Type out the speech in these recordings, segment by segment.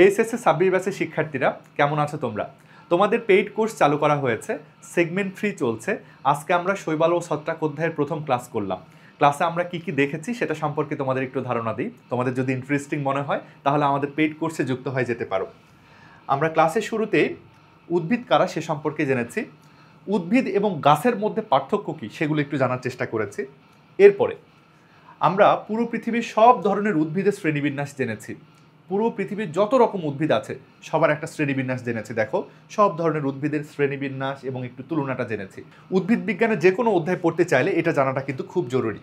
HSC 26 ব্যাচের শিক্ষার্থীরা কেমন আছো তোমরা? তোমাদের পেইড কোর্স চালু করা হয়েছে, সেগমেন্ট 3 চলছে। আজকে আমরা শৈবাল ও ছত্রাক অধ্যায়ের প্রথম ক্লাস করলাম। ক্লাসে আমরা কি দেখেছি সেটা সম্পর্কে তোমাদের একটু ধারণা দিই। তোমাদের যদি ইন্টারেস্টিং মনে হয় তাহলে আমাদের পেইড কোর্সে যুক্ত হয়ে যেতে পারো। আমরা ক্লাসের শুরুতেই উদ্ভিদ কারা সে সম্পর্কে জেনেছি, উদ্ভিদ এবং গাছের মধ্যে পার্থক্য কী সেগুলো একটু জানার চেষ্টা করেছি। এরপরে আমরা পুরো পৃথিবীর সব ধরনের উদ্ভিদের শ্রেণীবিন্যাস জেনেছি। পুরো পৃথিবীর যত রকম উদ্ভিদ আছে সবার একটা শ্রেণীবিন্যাস জেনেছি। দেখো, সব ধরনের উদ্ভিদের শ্রেণীবিন্যাস এবং একটু তুলনাটা জেনেছি। উদ্ভিদ বিজ্ঞানে যে কোনো অধ্যায় পড়তে চাইলে এটা জানাটা কিন্তু খুব জরুরি।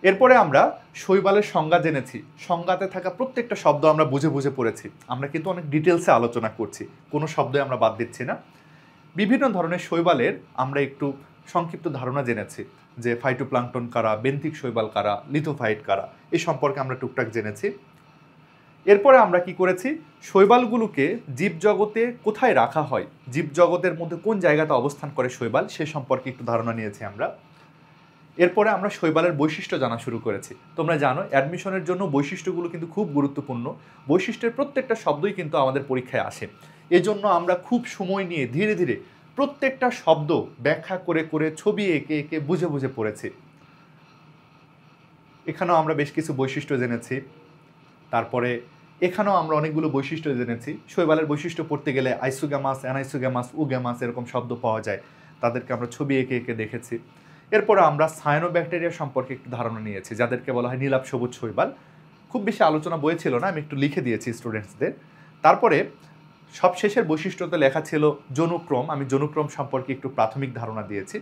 এরপরে আমরা শৈবালের সংজ্ঞা জেনেছি। সংজ্ঞাতে থাকা প্রত্যেকটা শব্দ আমরা বুঝে বুঝে পড়েছি। আমরা কিন্তু অনেক ডিটেলসে আলোচনা করছি, কোনো শব্দই আমরা বাদ দিচ্ছি না। বিভিন্ন ধরনের শৈবালের আমরা একটু সংক্ষিপ্ত ধারণা জেনেছি, যে ফাইটোপ্লাঙ্কটন কারা, বেন্থিক শৈবাল কারা, লিথোফাইট কারা, এই সম্পর্কে আমরা টুকটাক জেনেছি। এরপরে আমরা কি করেছি, শৈবালগুলোকে জীবজগতে কোথায় রাখা হয়, জীবজগতের মধ্যে কোন জায়গাতে অবস্থান করে শৈবাল, সে সম্পর্কে একটু ধারণা নিয়েছি আমরা। এরপরে আমরা শৈবালের বৈশিষ্ট্য জানা শুরু করেছি। তোমরা জানো অ্যাডমিশনের জন্য বৈশিষ্ট্যগুলো কিন্তু খুব গুরুত্বপূর্ণ। বৈশিষ্ট্যের প্রত্যেকটা শব্দই কিন্তু আমাদের পরীক্ষায় আসে। এজন্য আমরা খুব সময় নিয়ে ধীরে ধীরে প্রত্যেকটা শব্দ ব্যাখ্যা করে করে ছবি এঁকে এঁকে বুঝে বুঝে পড়েছি। এখানেও আমরা বেশ কিছু বৈশিষ্ট্য জেনেছি। তারপরে এখানেও আমরা অনেকগুলো বৈশিষ্ট্য জেনেছি। শৈবালের বৈশিষ্ট্য পড়তে গেলে আইসোগ্যামাস, অ্যানাইসোগ্যামাস, উগ্যামাস এরকম শব্দ পাওয়া যায়, তাদেরকে আমরা ছবি এঁকে এঁকে দেখেছি। এরপরে আমরা সায়ানোব্যাকটেরিয়া সম্পর্কে একটু ধারণা নিয়েছি, যাদেরকে বলা হয় নীলাভ সবুজ শৈবাল। খুব বেশি আলোচনা বইয়ে ছিল না, আমি একটু লিখে দিয়েছি স্টুডেন্টসদের। তারপরে সবশেষের বৈশিষ্ট্যতে লেখা ছিল জনুক্রম, আমি জনুক্রম সম্পর্কে একটু প্রাথমিক ধারণা দিয়েছি।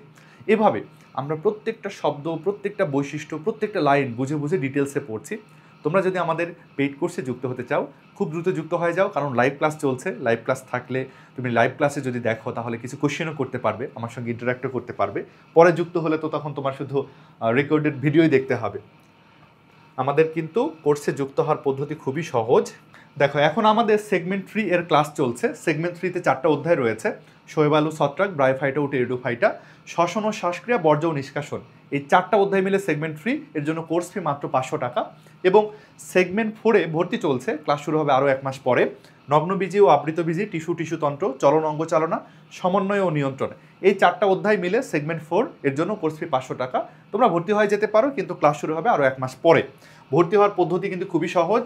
এভাবে আমরা প্রত্যেকটা শব্দ, প্রত্যেকটা বৈশিষ্ট্য, প্রত্যেকটা লাইন বুঝে বুঝে ডিটেলসে পড়ছি। তোমরা যদি আমাদের পেইড কোর্সে যুক্ত হতে চাও, খুব দ্রুত যুক্ত হয়ে যাও, কারণ লাইভ ক্লাস চলছে। লাইভ ক্লাস থাকলে তুমি লাইভ ক্লাসে যদি দেখো তাহলে কিছু কোশ্চেনও করতে পারবে, আমার সঙ্গে ইন্টারাক্টও করতে পারবে। পরে যুক্ত হলে তো তখন তোমার শুধু রেকর্ডেড ভিডিওই দেখতে হবে। আমাদের কিন্তু কোর্সে যুক্ত হওয়ার পদ্ধতি খুবই সহজ। দেখো, এখন আমাদের সেগমেন্ট 3 এর ক্লাস চলছে। সেগমেন্ট 3-তে 4টা অধ্যায় রয়েছে, শৈবাল ও ছত্রাক, ব্রায়োফাইটা ও টেরিডোফাইটা, শ্বসন ও শ্বাসক্রিয়া, বর্জ্য ও নিষ্কাশন। এই 4টা অধ্যায় মিলে সেগমেন্ট 3, এর জন্য কোর্স ফি মাত্র 500 টাকা। এবং সেগমেন্ট 4-এ ভর্তি চলছে, ক্লাস শুরু হবে আরও 1 মাস পরে। নগ্নবীজি ও আবৃতবীজি, টিস্যুতন্ত্র, চলন অঙ্গচালনা, সমন্বয় ও নিয়ন্ত্রণ, এই 4টা অধ্যায় মিলে সেগমেন্ট 4, এর জন্য কোর্স ফি 500 টাকা। তোমরা ভর্তি হয়ে যেতে পারো, কিন্তু ক্লাস শুরু হবে আরও 1 মাস পরে। ভর্তি হওয়ার পদ্ধতি কিন্তু খুবই সহজ।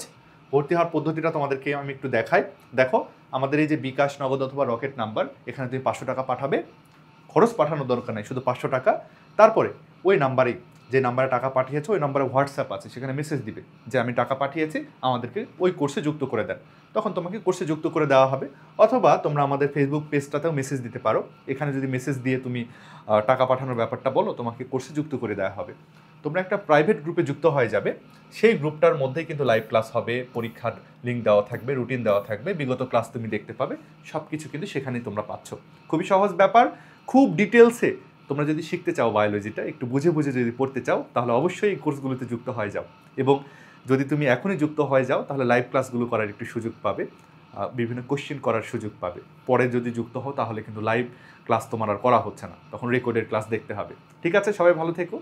ভর্তি হওয়ার পদ্ধতিটা তোমাদেরকে আমি একটু দেখাই। দেখো, আমাদের এই যে বিকাশ, নগদ অথবা রকেট নাম্বার, এখানে তুমি 500 টাকা পাঠাবে। খরচ পাঠানোর দরকার নেই, শুধু 500 টাকা। তারপরে ওই নাম্বারেই, যে নাম্বারে টাকা পাঠিয়েছো ওই নাম্বারে হোয়াটসঅ্যাপ আছে, সেখানে মেসেজ দিবে যে আমি টাকা পাঠিয়েছি, আমাদেরকে ওই কোর্সে যুক্ত করে দেন। তখন তোমাকে কোর্সে যুক্ত করে দেওয়া হবে। অথবা তোমরা আমাদের ফেসবুক পেজটাতেও মেসেজ দিতে পারো। এখানে যদি মেসেজ দিয়ে তুমি টাকা পাঠানোর ব্যাপারটা বলো, তোমাকে কোর্সে যুক্ত করে দেওয়া হবে। তোমরা একটা প্রাইভেট গ্রুপে যুক্ত হয়ে যাবে। সেই গ্রুপটার মধ্যেই কিন্তু লাইভ ক্লাস হবে, পরীক্ষার লিঙ্ক দেওয়া থাকবে, রুটিন দেওয়া থাকবে, বিগত ক্লাস তুমি দেখতে পাবে। সব কিছু কিন্তু সেখানেই তোমরা পাচ্ছ। খুবই সহজ ব্যাপার, খুব ডিটেলসে তোমরা যদি শিখতে চাও বায়োলজিটা, একটু বুঝে বুঝে যদি পড়তে চাও, তাহলে অবশ্যই এই কোর্সগুলোতে যুক্ত হয়ে যাও। এবং যদি তুমি এখনই যুক্ত হয়ে যাও তাহলে লাইভ ক্লাসগুলো করার একটু সুযোগ পাবে, বিভিন্ন কোশ্চেন করার সুযোগ পাবে। পরে যদি যুক্ত হও তাহলে কিন্তু লাইভ ক্লাস তোমার আর করা হচ্ছে না, তখন রেকর্ডের ক্লাস দেখতে হবে। ঠিক আছে, সবাই ভালো থেকো।